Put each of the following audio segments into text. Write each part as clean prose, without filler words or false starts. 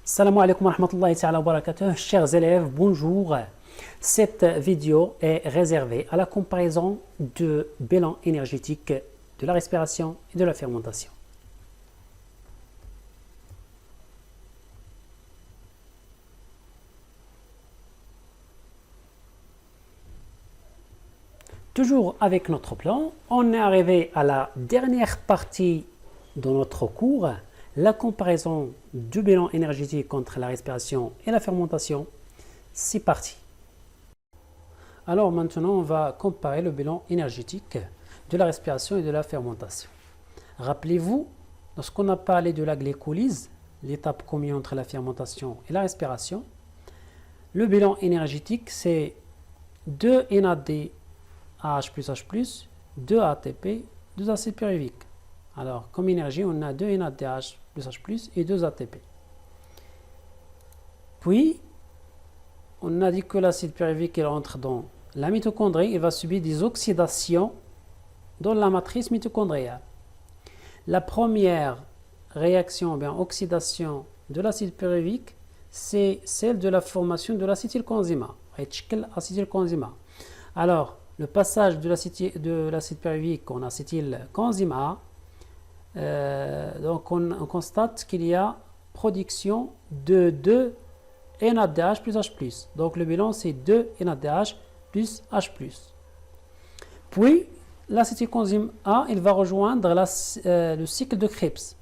Salam alaikum wa rahmatullahi ta'ala wa barakatuh. Chers élèves, bonjour. Cette vidéo est réservée à la comparaison de bilan énergétique de la respiration et de la fermentation. Toujours avec notre plan, on est arrivé à la dernière partie de notre cours, la comparaison du bilan énergétique entre la respiration et la fermentation. C'est parti. Alors maintenant, on va comparer le bilan énergétique de la respiration et de la fermentation. Rappelez-vous, lorsqu'on a parlé de la glycolyse, l'étape commune entre la fermentation et la respiration, le bilan énergétique, c'est 2 NADH plus H+, 2 ATP, 2 acides pyruviques. Alors, comme énergie, on a 2 NADH plus H+, et 2 ATP. Puis, on a dit que l'acide pyruvique il entre dans la mitochondrie, il va subir des oxydations dans la matrice mitochondriale. La première réaction, bien oxydation de l'acide pyruvique, c'est celle de la formation de l'acétylcoenzyme. Alors, le passage de l'acide pyruvique en acétylcoenzyme A, donc on constate qu'il y a production de 2 NADH plus H+. Donc le bilan c'est 2 NADH plus H+. Puis l'acétylcoenzyme A, il va rejoindre le cycle de Krebs.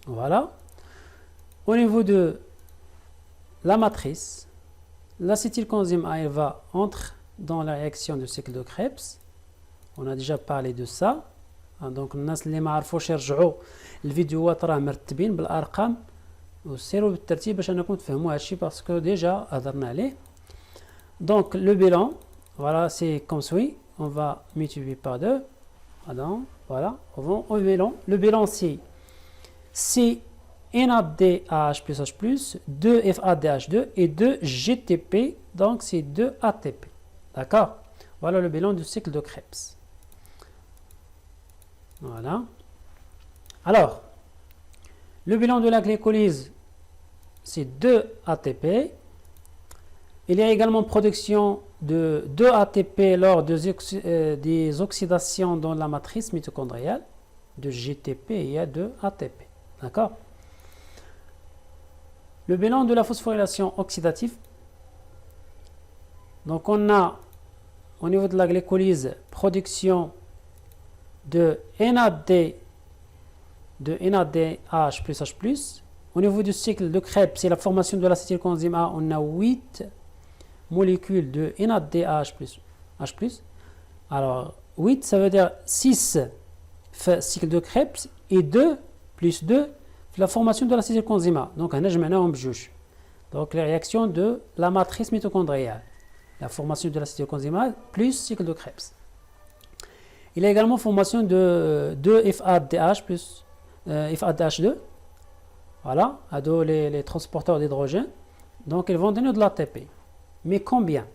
Voilà. Au niveau de la matrice, l'acétylcoenzyme A, il va entrer dans la réaction du cycle de Krebs. On a déjà parlé de ça. Donc الناس اللي ما عرفوش يرجعوا الفيديوهات راه مرتبين بالارقام وسيروا بالترتيب باش انكم تفهموا هادشي باسكو ديجا هضرنا عليه. Donc le bilan, voilà, c'est comme suit. On va multiplier par 2. Voilà, au bilan. Le bilan c'est NADH plus H+, 2 FADH2 et 2 GTP, donc c'est 2 ATP. D'accord? Voilà le bilan du cycle de Krebs. Voilà. Alors, le bilan de la glycolyse, c'est 2 ATP. Il y a également production de 2 ATP lors des oxydations dans la matrice mitochondriale. De GTP, il y a 2 ATP. D'accord? Le bilan de la phosphorylation oxydative. Donc, on a au niveau de la glycolyse production de NADH plus H+. Au niveau du cycle de Krebs, c'est la formation de l'acétylcoenzyme A. On a 8 molécules de NADH plus H+. Alors, 8, ça veut dire 6 cycle de Krebs et 2 plus 2 la formation de l'acétylcoenzyme A. Donc, on a donc, les réactions de la matrice mitochondriale. La formation de l'acétylcoenzyme A plus cycle de Krebs. Il y a également formation de 2 FADH plus FADH2. Voilà, les transporteurs d'hydrogène. Donc, ils vont donner de l'ATP. Mais combien?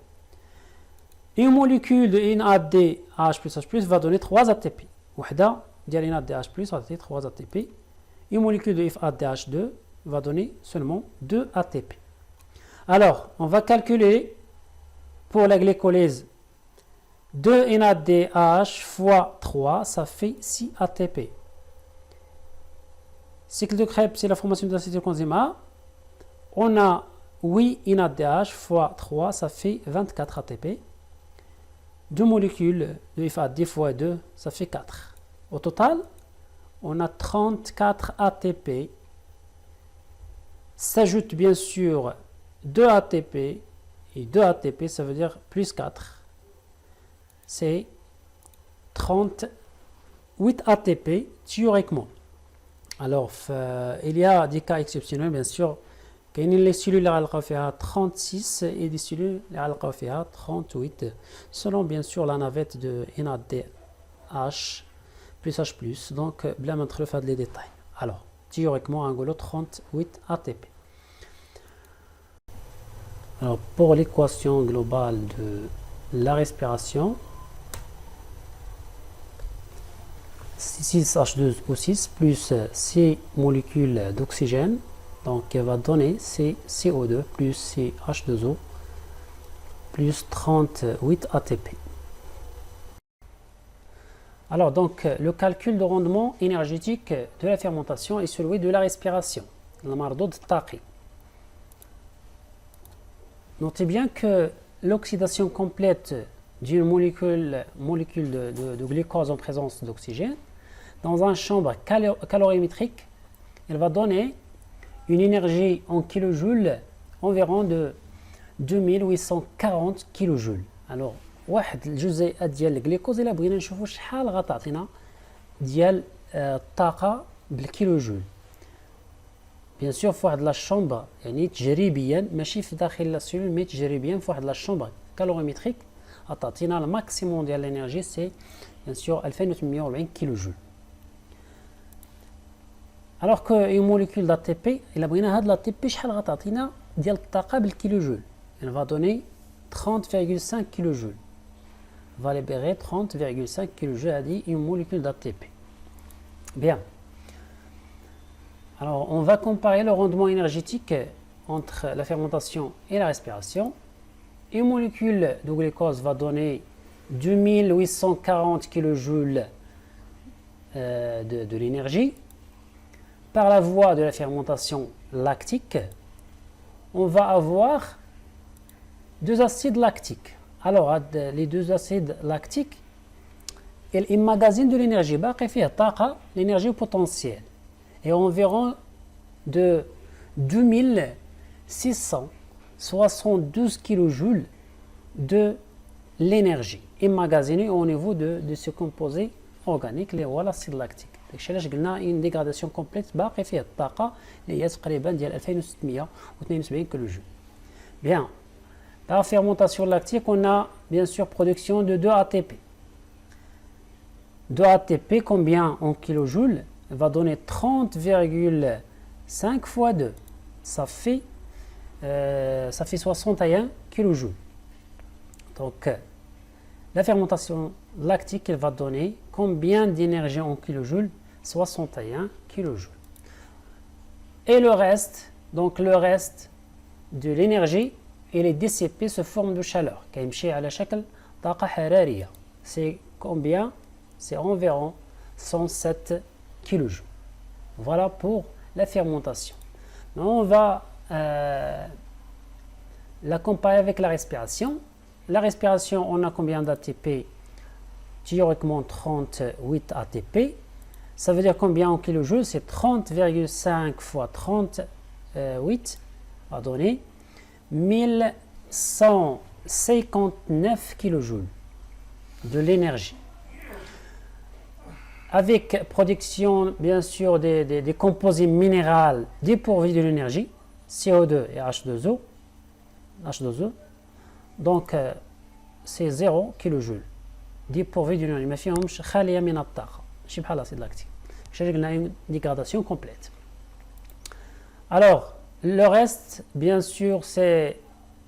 Une molécule de NADH plus H+ va donner 3 ATP. Wahda, NADH plus va donner 3 ATP. Une molécule de FADH2 va donner seulement 2 ATP. Alors, on va calculer pour la glycolyse 2 NADH fois 3, ça fait 6 ATP. Cycle de Krebs, c'est la formation de l'acétylcoenzyme A. On a 8 NADH fois 3, ça fait 24 ATP. 2 molécules de FAD fois 2, ça fait 4. Au total, on a 34 ATP. S'ajoute bien sûr 2 ATP. Et 2 ATP, ça veut dire plus 4. C'est 38 ATP théoriquement. Alors, il y a des cas exceptionnels, bien sûr. Il y a les cellules qui ont 36 et des cellules qui ont 38, selon bien sûr la navette de NADH plus H+. Donc, bien mettre les détails. Alors, théoriquement, en gros, 38 ATP. Alors, pour l'équation globale de la respiration, 6H2O6 plus 6 molécules d'oxygène Donc, elle va donner CO2 plus CH2O plus 38 ATP. Alors, donc, le calcul de rendement énergétique de la fermentation est celui de la respiration. Notez bien que l'oxydation complète d'une molécule de glucose en présence d'oxygène dans une chambre calorimétrique, elle va donner une énergie en kilojoules environ de 2840 kilojoules. Alors, واحد الجزيئات ديال الجليكوز الا بغينا نشوفوا شحال غتعطينا ديال الطاقه بالكيلوجول. بيان سور في واحد لا شومبر يعني تجريبيا ماشي في داخل لا سيلول مي تجريبيا في واحد لا شومبر كالوريمتريك غتعطينا الماكسيموم ديال الانرجي سي بيان سور 2840 كيلوجول. alors que une molécule d'ATP الا بغينا هاد l'ATP شحال غتعطينا ديال الطاقه بالكيلوجول. elle va donner 30,5 kilojoules. Va libérer 30,5 kilojoules à dire une molécule d'ATP. Bien. Alors, on va comparer le rendement énergétique entre la fermentation et la respiration. Une molécule de glucose va donner 2840 kilojoules de l'énergie. Par la voie de la fermentation lactique, on va avoir deux acides lactiques. Alors, les deux acides lactiques, ils emmagasinent de l'énergie. L'énergie potentielle est environ de 2672 kJ de l'énergie emmagasinée au niveau de ce composé organique, l'acide lactique. Donc, une dégradation complète باقي فيها الطاقة اللي هي تقريبا ديال 2672 kJ. Bien. Par fermentation lactique, on a bien sûr production de 2 ATP. 2 ATP, combien en kilojoules? Va donner 30,5 fois 2. Ça fait 61 kilojoules. Donc, la fermentation lactique, elle va donner combien d'énergie en kilojoules? 61 kilojoules. Et le reste, donc le reste de l'énergie, et les DCP se forment de chaleur. C'est combien? C'est environ 107 kJ. Voilà pour la fermentation. On va la comparer avec la respiration. La respiration, on a combien d'ATP? Théoriquement 38 ATP. Ça veut dire combien en kilojoules? C'est 30,5 fois 38 va donner 1159 kJ de l'énergie. Avec production, bien sûr, des composés minéraux dépourvus de l'énergie, CO2 et H2O. Donc, c'est 0 kJ dépourvus de l'énergie. ما فيهمش خالية من الطاقة. ماشي بحال l'acide lactique. قلنا une dégradation complète. Alors, le reste, bien sûr, c'est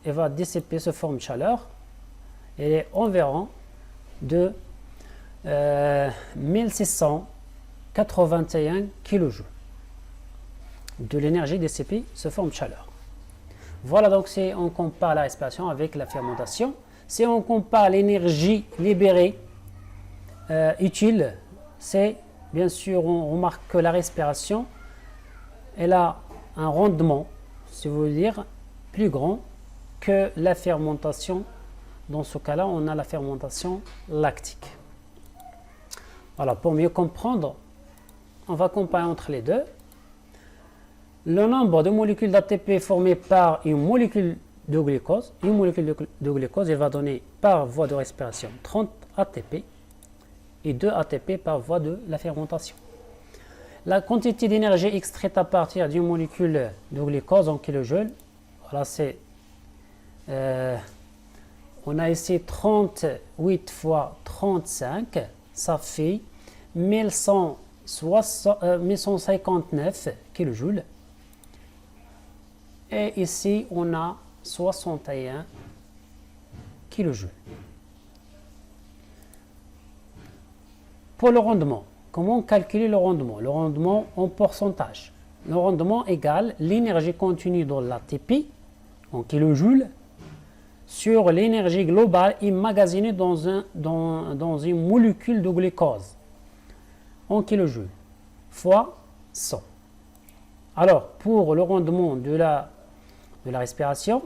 elle va dissiper sous forme de chaleur. Elle est environ de 1681 kJ de l'énergie dissipée sous forme de chaleur. Voilà, donc si on compare la respiration avec la fermentation, si on compare l'énergie libérée utile, c'est bien sûr, on remarque que la respiration, elle a un rendement, si vous voulez dire, plus grand que la fermentation. Dans ce cas-là, on a la fermentation lactique. Voilà, pour mieux comprendre, on va comparer entre les deux. Le nombre de molécules d'ATP formées par une molécule de glucose, elle va donner par voie de respiration 30 ATP et 2 ATP par voie de la fermentation. La quantité d'énergie extraite à partir d'une molécule de glucose en kilojoules, voilà, c'est on a ici 38 fois 35, ça fait 1159 kilojoules. Et ici, on a 61 kilojoules. Pour le rendement, comment calculer le rendement? Le rendement en pourcentage. le rendement égale l'énergie contenue dans l'ATP, en kilojoules, sur l'énergie globale emmagasinée dans une molécule de glucose, en kilojoules, fois 100. Alors, pour le rendement de la respiration,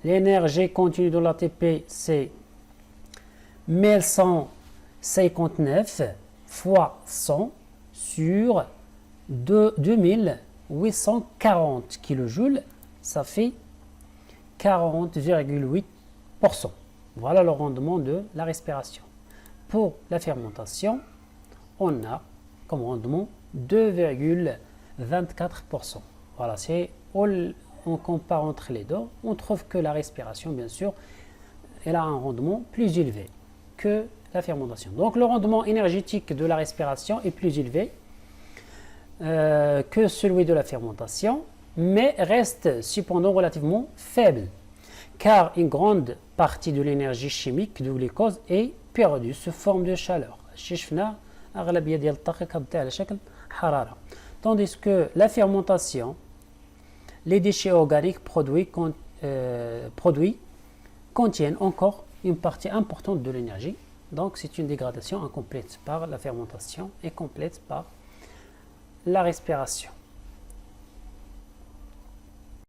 l'énergie contenue dans l'ATP, c'est 1159 fois 100 sur 2840 kJ, ça fait 40,8%. Voilà le rendement de la respiration. Pour la fermentation, on a comme rendement 2,24%. Voilà, c'est on compare entre les deux, on trouve que la respiration, bien sûr, elle a un rendement plus élevé que la fermentation. Donc le rendement énergétique de la respiration est plus élevé que celui de la fermentation, mais reste cependant relativement faible, car une grande partie de l'énergie chimique du glucose est perdue sous forme de chaleur. Tandis que la fermentation, les déchets organiques produits contiennent encore une partie importante de l'énergie. Donc c'est une dégradation incomplète par la fermentation et complète par la respiration.